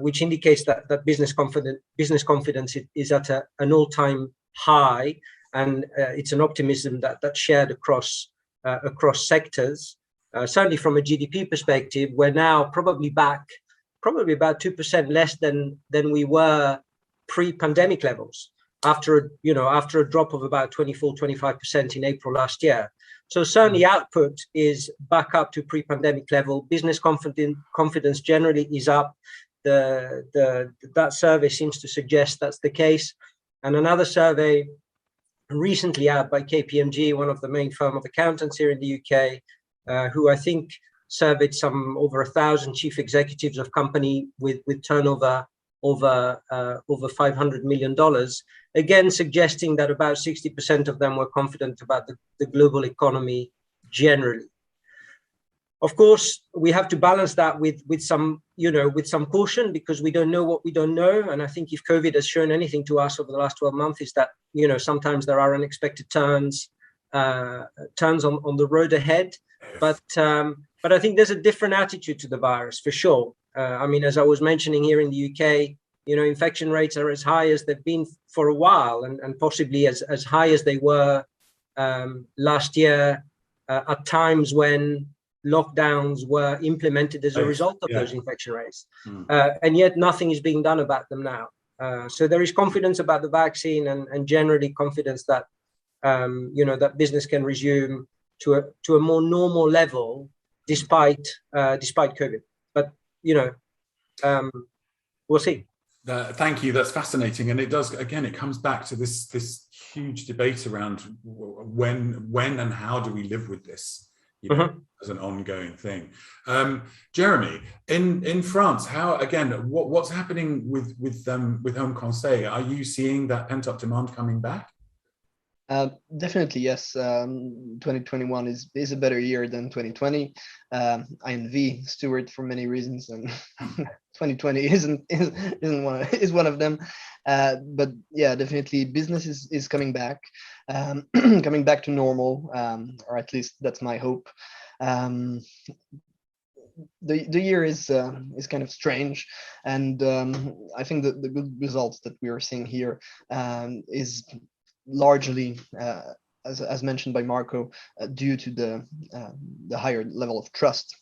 which indicates that business confidence is at an all-time high, and it's an optimism that's shared across sectors. Certainly from a GDP perspective, we're now probably about 2% less than we were pre-pandemic levels, after a drop of about 24-25% in April last year. So certainly output is back up to pre-pandemic level. Business confidence generally is up. That survey seems to suggest that's the case. And another survey recently out by KPMG, one of the main firm of accountants here in the UK, who I think surveyed some over 1,000 chief executives of company with turnover over $500 million, again suggesting that about 60% of them were confident about the global economy generally. Of course, we have to balance that with some caution, because we don't know what we don't know. And I think if COVID has shown anything to us over the last 12 months, is that sometimes there are unexpected turns on the road ahead. But I think there's a different attitude to the virus for sure. I mean, as I was mentioning here in the UK, infection rates are as high as they've been for a while, and possibly as high as they were last year at times when lockdowns were implemented as a result of those infection rates. And yet nothing is being done about them now. So there is confidence about the vaccine, and generally confidence that, that business can resume to a more normal level despite COVID. But, we'll see. Thank you. That's fascinating, and it does. Again, it comes back to this huge debate around when and how do we live with this, as an ongoing thing. Jeremy, in France, what's happening with Home Conseil? Are you seeing that pent up demand coming back? Definitely, yes. 2021 is a better year than 2020. I envy Stuart for many reasons, and 2020 is one of them. But yeah, definitely, business is coming back, coming back to normal, or at least that's my hope. The year is kind of strange, and I think the good results that we are seeing here is largely, as mentioned by Marco, due to the higher level of trust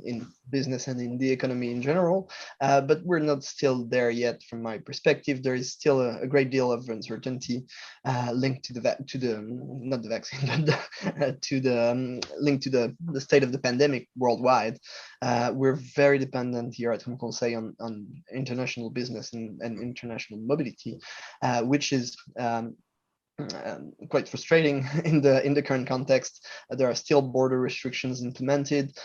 in business and in the economy in general. But we're not still there yet, from my perspective. There is still a great deal of uncertainty linked to not the vaccine, but to the state of the pandemic worldwide. We're very dependent here at Home Conseil on international business and international mobility, which is quite frustrating in the current context. There are still border restrictions implemented.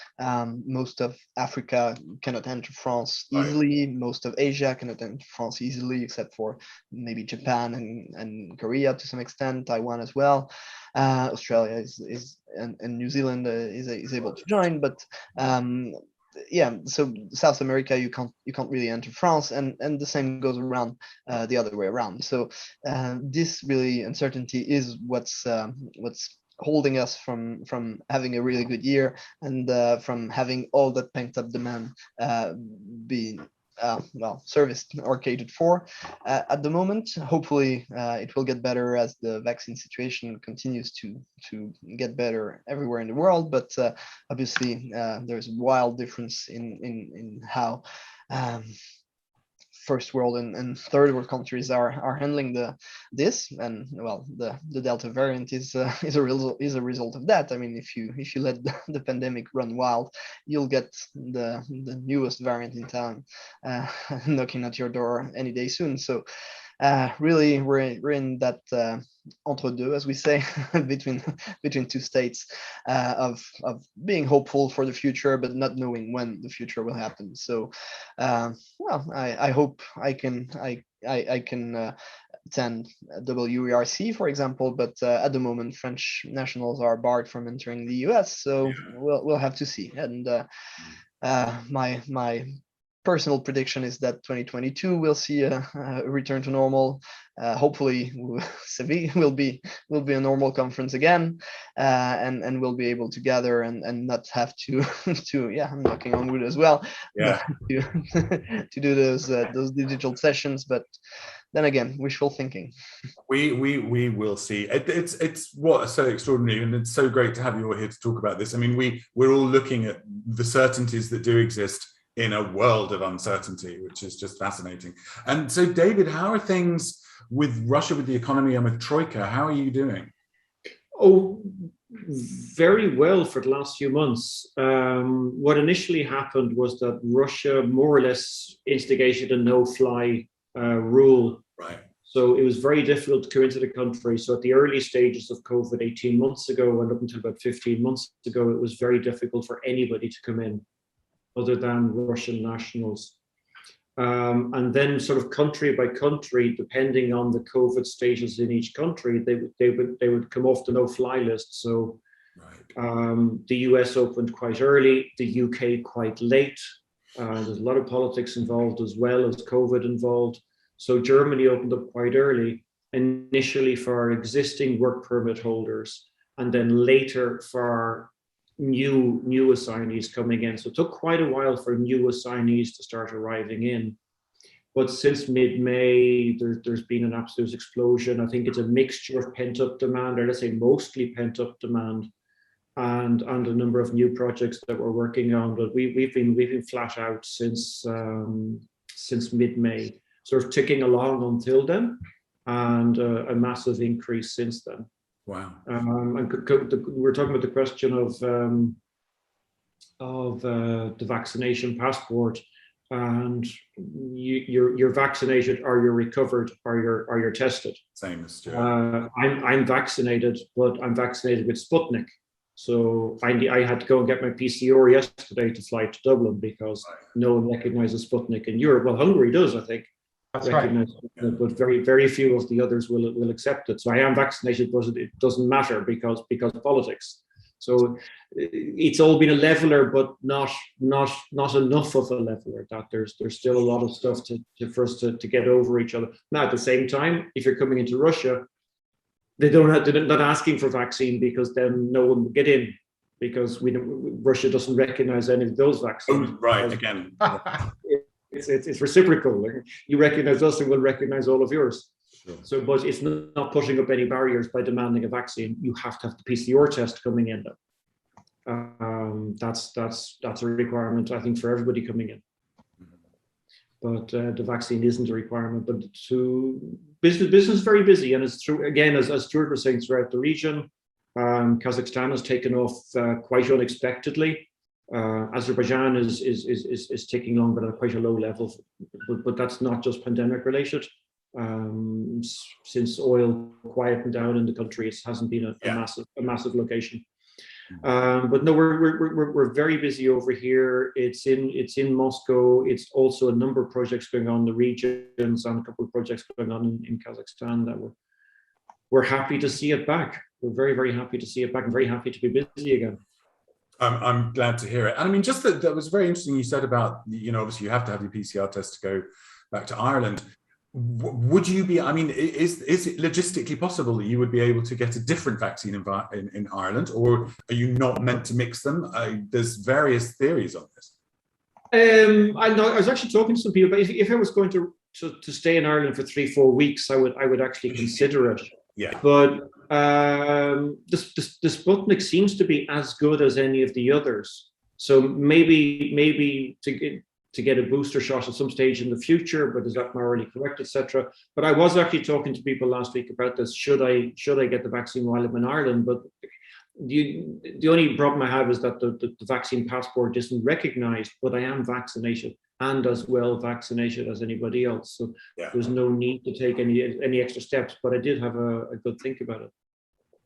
Most of Africa cannot enter France easily. Most of Asia cannot enter France easily, except for maybe Japan and Korea to some extent, Taiwan as well. Australia and New Zealand is able to join, but yeah, so South America, you can't really enter France, and the same goes around the other way around. So this really uncertainty is what's holding us from having a really good year, and from having all that pent up demand being serviced or catered for at the moment. Hopefully it will get better as the vaccine situation continues to get better everywhere in the world, but obviously there's a wild difference in how first world and third world countries are handling this, and well, the Delta variant is a result of that. I mean, if you let the pandemic run wild, you'll get the newest variant in town knocking at your door any day soon. So really, we're in that entre deux, as we say, between two states of being hopeful for the future, but not knowing when the future will happen. So, I hope I can attend WERC, for example, but at the moment, French nationals are barred from entering the US. So we'll have to see. And my personal prediction is that 2022 will see a return to normal. Hopefully, Seville will be a normal conference again, and we'll be able to gather and not have to I'm knocking on wood as well. Yeah. to do those digital sessions, but then again, wishful thinking. We will see. It's what's so extraordinary, and it's so great to have you all here to talk about this. I mean, we're all looking at the certainties that do exist in a world of uncertainty, which is just fascinating. And so, David, how are things with Russia, with the economy, and with Troika? How are you doing? Oh, very well for the last few months. What initially happened was that Russia more or less instigated a no-fly rule. Right. So it was very difficult to come into the country. So at the early stages of COVID 18 months ago and up until about 15 months ago, it was very difficult for anybody to come in other than Russian nationals. And then sort of country by country, depending on the COVID status in each country, they would come off the no-fly list. So the US opened quite early, the UK quite late. There's a lot of politics involved as well as COVID involved. So Germany opened up quite early, initially for existing work permit holders, and then later for new assignees coming in. So it took quite a while for new assignees to start arriving in. But since mid-May, there's been an absolute explosion. I think it's a mixture of pent-up demand, or let's say mostly pent-up demand, and a number of new projects that we're working on. But we've been flat out since mid-May, sort of ticking along until then, and a massive increase since then. Wow. And we're talking about the question of the vaccination passport, and you're vaccinated, or you're recovered, or you're tested. Same as Stuart. I'm vaccinated, but I'm vaccinated with Sputnik. So I had to go and get my PCR yesterday to fly to Dublin because no one recognizes Sputnik in Europe. Well, Hungary does, I think. That's right. But very few of the others will accept it. So I am vaccinated, but it doesn't matter because politics. So it's all been a leveler, but not enough of a leveler. That there's still a lot of stuff for us to get over each other. Now at the same time, if you're coming into Russia, they're not asking for vaccine, because then no one will get in, because Russia doesn't recognize any of those vaccines. Oh, right, again. It's reciprocal. You recognize us, and we'll recognize all of yours. Sure. So, but it's not pushing up any barriers by demanding a vaccine. You have to have the PCR test coming in. That's a requirement, I think, for everybody coming in. But the vaccine isn't a requirement. But business is very busy, and it's true again, as Stuart was saying, throughout the region. Kazakhstan has taken off quite unexpectedly. Azerbaijan is ticking on, but at quite a low level. But that's not just pandemic related. Since oil quietened down in the country, it hasn't been a massive location. But no, we're very busy over here. It's in Moscow. It's also a number of projects going on in the regions, and a couple of projects going on in Kazakhstan that we're happy to see it back. We're very, very happy to see it back, and very happy to be busy again. I'm glad to hear it. And I mean, just that was very interesting. You said about, obviously you have to have your PCR test to go back to Ireland. Would you be, I mean, is it logistically possible that you would be able to get a different vaccine in Ireland, or are you not meant to mix them? There's various theories on this. I was actually talking to some people, but if I was going to stay in Ireland for 3-4 weeks, I would actually consider it. Yeah. But the Sputnik seems to be as good as any of the others. So maybe to get a booster shot at some stage in the future, but is that morally correct, etc. But I was actually talking to people last week about this. Should I get the vaccine while I'm in Ireland? But the only problem I have is that the vaccine passport isn't recognized, but I am vaccinated and as well vaccinated as anybody else. So there's no need to take any extra steps, but I did have a good think about it.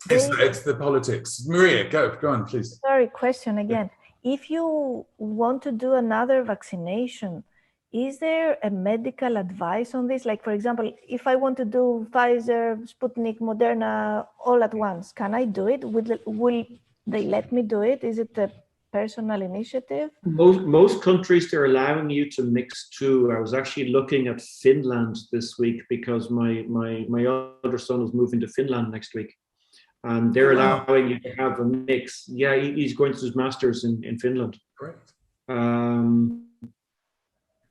It's the politics. Maria, go on, please. Sorry, question again. If you want to do another vaccination, is there a medical advice on this? Like, for example, if I want to do Pfizer, Sputnik, Moderna all at once, can I do it? Will they let me do it? Is it a personal initiative? Most countries, they're allowing you to mix two. I was actually looking at Finland this week because my other son is moving to Finland next week. And they're allowing you to have a mix. Yeah, he's going to his master's in Finland. Correct. And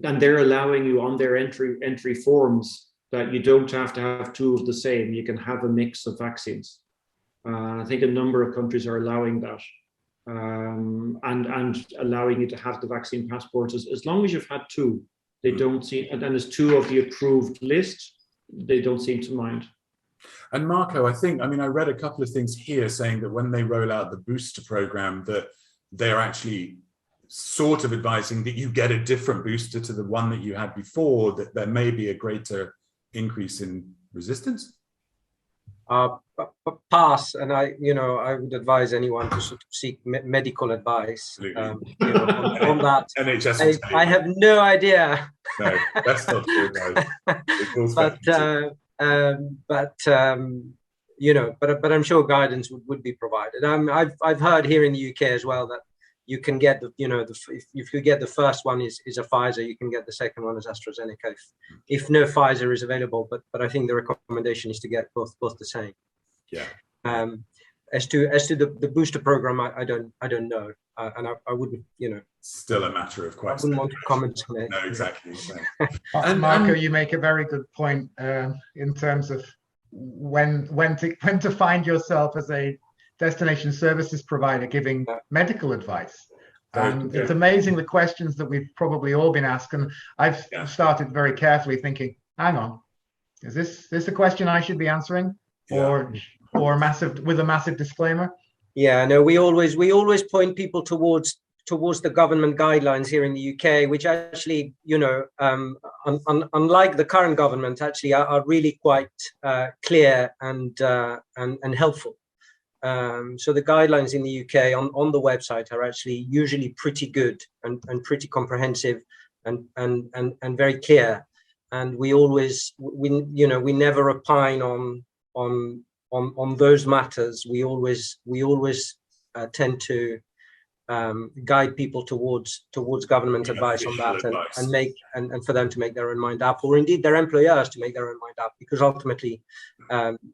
they're allowing you on their entry forms that you don't have to have two of the same. You can have a mix of vaccines. I think a number of countries are allowing that, and allowing you to have the vaccine passports as long as you've had two. They don't seem, and there's two of the approved list. They don't seem to mind. And Marco, I read a couple of things here saying that when they roll out the booster program, that they're actually sort of advising that you get a different booster to the one that you had before, that there may be a greater increase in resistance. pass, and I would advise anyone to sort of seek medical advice on that. NHS I have no idea. No, that's not true. But I'm sure guidance would be provided. I've heard here in the UK as well that you can get if you get the first one is a Pfizer, you can get the second one as AstraZeneca if no Pfizer is available. But I think the recommendation is to get both the same. Yeah. As to the booster program, I don't know, and I wouldn't, Still a matter of question. I wouldn't want to comment on it. No, exactly. And Marco, you make a very good point in terms of when to find yourself as a destination services provider giving medical advice. And it's amazing the questions that we've probably all been asked, and I've started very carefully thinking, hang on, is this a question I should be answering, or with a massive disclaimer? Yeah, no, we always point people towards the government guidelines here in the UK, which actually, unlike the current government, actually are really quite clear and helpful. So the guidelines in the UK on the website are actually usually pretty good and pretty comprehensive and very clear. And we never opine on those matters. We always tend to guide people towards government advice on that, and for them to make their own mind up, or indeed their employers to make their own mind up, because ultimately,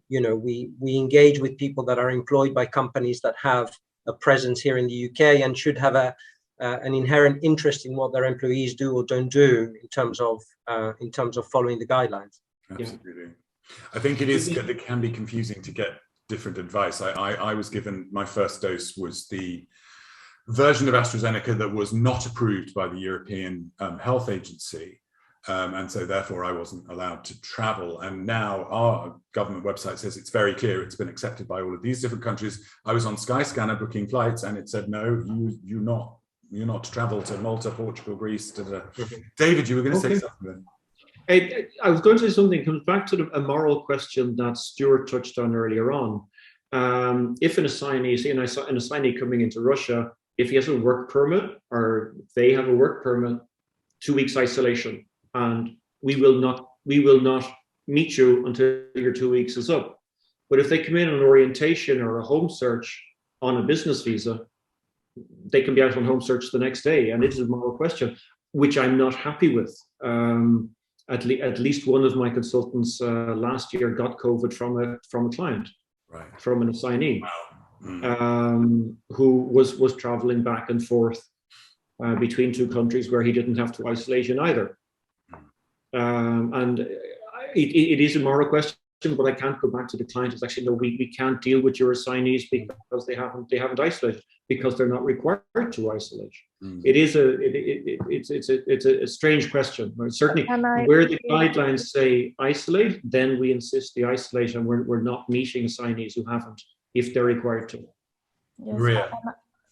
we engage with people that are employed by companies that have a presence here in the UK and should have an inherent interest in what their employees do or don't do in terms of following the guidelines. Absolutely. I think it can be confusing to get different advice. I was given, my first dose was the version of AstraZeneca that was not approved by the European Health Agency. And so therefore I wasn't allowed to travel. And now our government website says it's very clear, it's been accepted by all of these different countries. I was on Skyscanner booking flights and it said, no, you're not to travel to Malta, Portugal, Greece. David, you were going to say something then. I was going to say something. It comes back to a moral question that Stuart touched on earlier on. If an assignee, an assignee coming into Russia, if he has a work permit or they have a work permit, 2 weeks isolation, and we will not meet you until your 2 weeks is up. But if they come in on an orientation or a home search on a business visa, they can be out on home search the next day, and it is a moral question, which I'm not happy with. At least one of my consultants last year got COVID from a client, right, from an assignee. Wow. Who was traveling back and forth between two countries where he didn't have to isolation either. And it is a moral question, but I can't go back to the client. It's actually, no, we can't deal with your assignees because they haven't isolated, because they're not required to isolate. It's a strange question. Certainly, where the guidelines say isolate, then we insist the isolate, and we're not meeting assignees who haven't, if they're required to. Yes,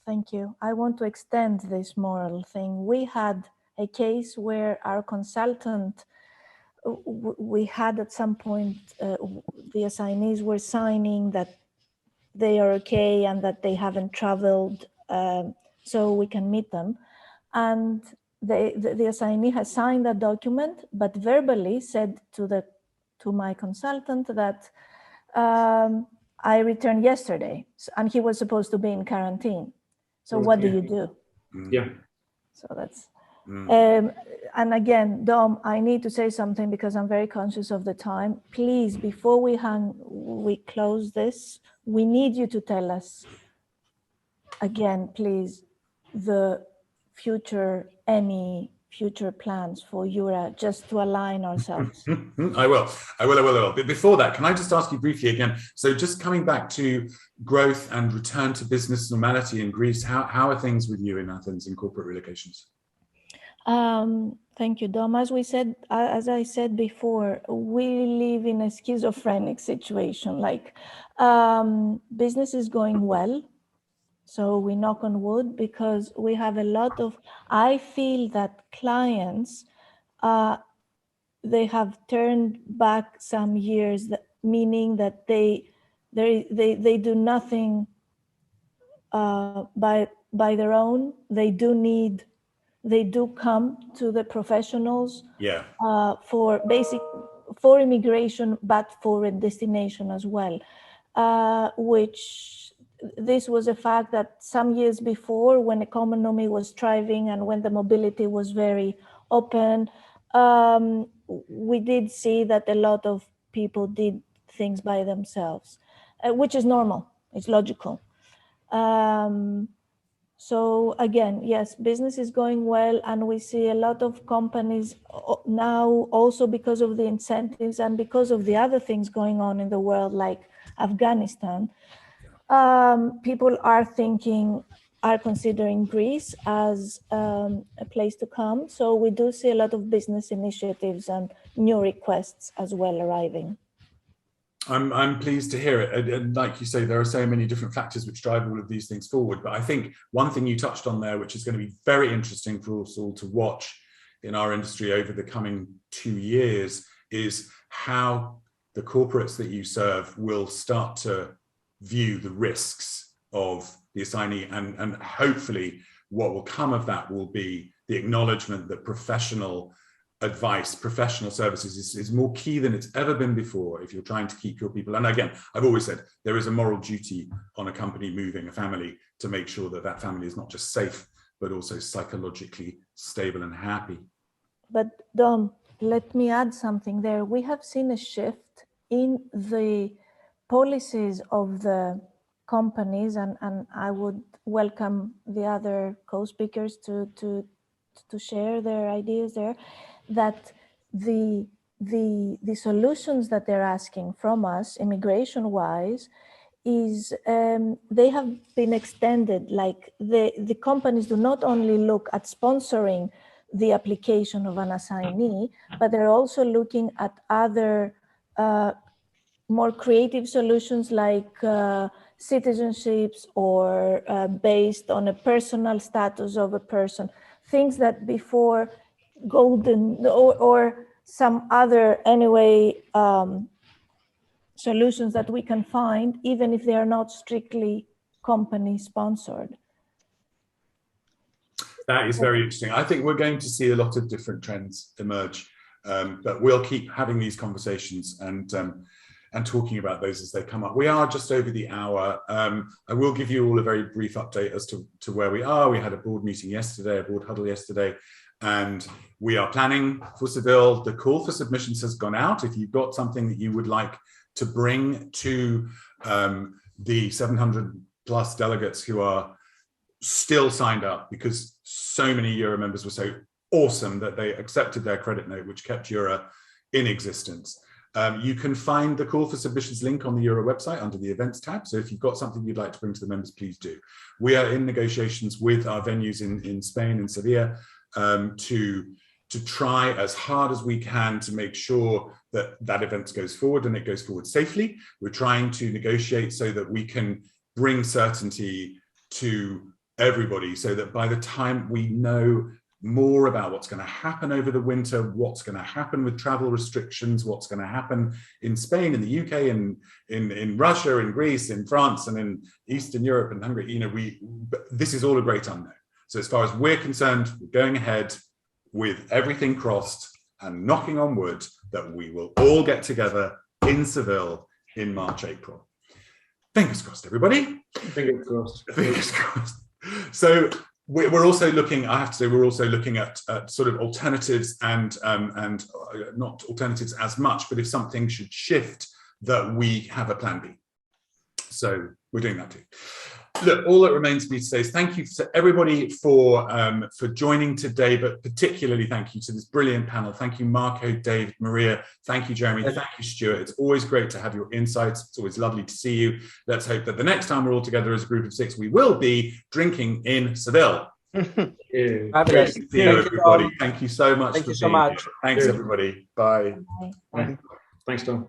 thank you. I want to extend this moral thing. We had a case where our consultant, we had at some point, the assignees were signing that they are okay and that they haven't traveled, so we can meet them. And the assignee has signed that document, but verbally said to my consultant that I returned yesterday, and he was supposed to be in quarantine. So what do you do? Yeah. So that's, and again, Dom, I need to say something because I'm very conscious of the time. Please, before we close this, we need you to tell us again, please, any future plans for EuRA, just to align ourselves. I will. But before that, can I just ask you briefly again? So just coming back to growth and return to business normality in Greece, how are things with you in Athens in corporate relocations? Thank you, Dom. As I said before, we live in a schizophrenic situation. Like, business is going well. So we knock on wood, because we have a lot of, I feel that clients, they have turned back some years meaning that they do nothing by their own. They do come to the professionals for immigration, but for a destination as well, which this was a fact that some years before, when economy was thriving and when the mobility was very open, we did see that a lot of people did things by themselves, which is normal, it's logical. So again, yes, business is going well, and we see a lot of companies now, also because of the incentives and because of the other things going on in the world, like Afghanistan. People are considering Greece as a place to come. So we do see a lot of business initiatives and new requests as well arriving. I'm pleased to hear it. And like you say, there are so many different factors which drive all of these things forward. But I think one thing you touched on there, which is going to be very interesting for us all to watch in our industry over the coming 2 years, is how the corporates that you serve will start to view the risks of the assignee. And hopefully what will come of that will be the acknowledgement that professional advice, professional services is more key than it's ever been before if you're trying to keep your people. And again, I've always said there is a moral duty on a company moving a family to make sure that that family is not just safe, but also psychologically stable and happy. But Dom, let me add something there. We have seen a shift in the policies of the companies, and I would welcome the other co-speakers to share their ideas there, that the solutions that they're asking from us, immigration-wise, is they have been extended. Like the companies do not only look at sponsoring the application of an assignee, but they're also looking at other more creative solutions like citizenships or based on a personal status of a person, things that before golden or some other solutions that we can find, even if they are not strictly company sponsored. That is very interesting. I think we're going to see a lot of different trends emerge, but we'll keep having these conversations and talking about those as they come up. We are just over the hour. I will give you all a very brief update as to where we are. We had a board meeting yesterday, a board huddle yesterday, and we are planning for Seville. The call for submissions has gone out. If you've got something that you would like to bring to the 700 plus delegates who are still signed up, because so many EuRA members were so awesome that they accepted their credit note, which kept EuRA in existence. You can find the call for submissions link on the EuRA website under the events tab. So if you've got something you'd like to bring to the members, please do. We are in negotiations with our venues in Spain and Sevilla to try as hard as we can to make sure that that event goes forward and it goes forward safely. We're trying to negotiate so that we can bring certainty to everybody, so that by the time we know more about what's going to happen over the winter, what's going to happen with travel restrictions, what's going to happen in Spain, in the UK, in Russia, in Greece, in France, and in Eastern Europe and Hungary, this is all a great unknown. So as far as we're concerned, we're going ahead with everything crossed and knocking on wood that we will all get together in Seville in March, April. Fingers crossed, everybody. Fingers crossed. Fingers crossed. So we're also looking, I have to say, we're also looking at sort of alternatives and not alternatives as much, but if something should shift, that we have a plan B. So we're doing that too. Look, all that remains for me to say is thank you to everybody for joining today, but particularly thank you to this brilliant panel. Thank you, Marco, Dave, Maria. Thank you, Jeremy. Thank you, Stuart. It's always great to have your insights. It's always lovely to see you. Let's hope that the next time we're all together as a group of 6, we will be drinking in Seville. Fabulous. Thank you, everybody. Thank you so much. Thank you so much. Thanks, everybody. Bye. Bye. Thanks, Tom.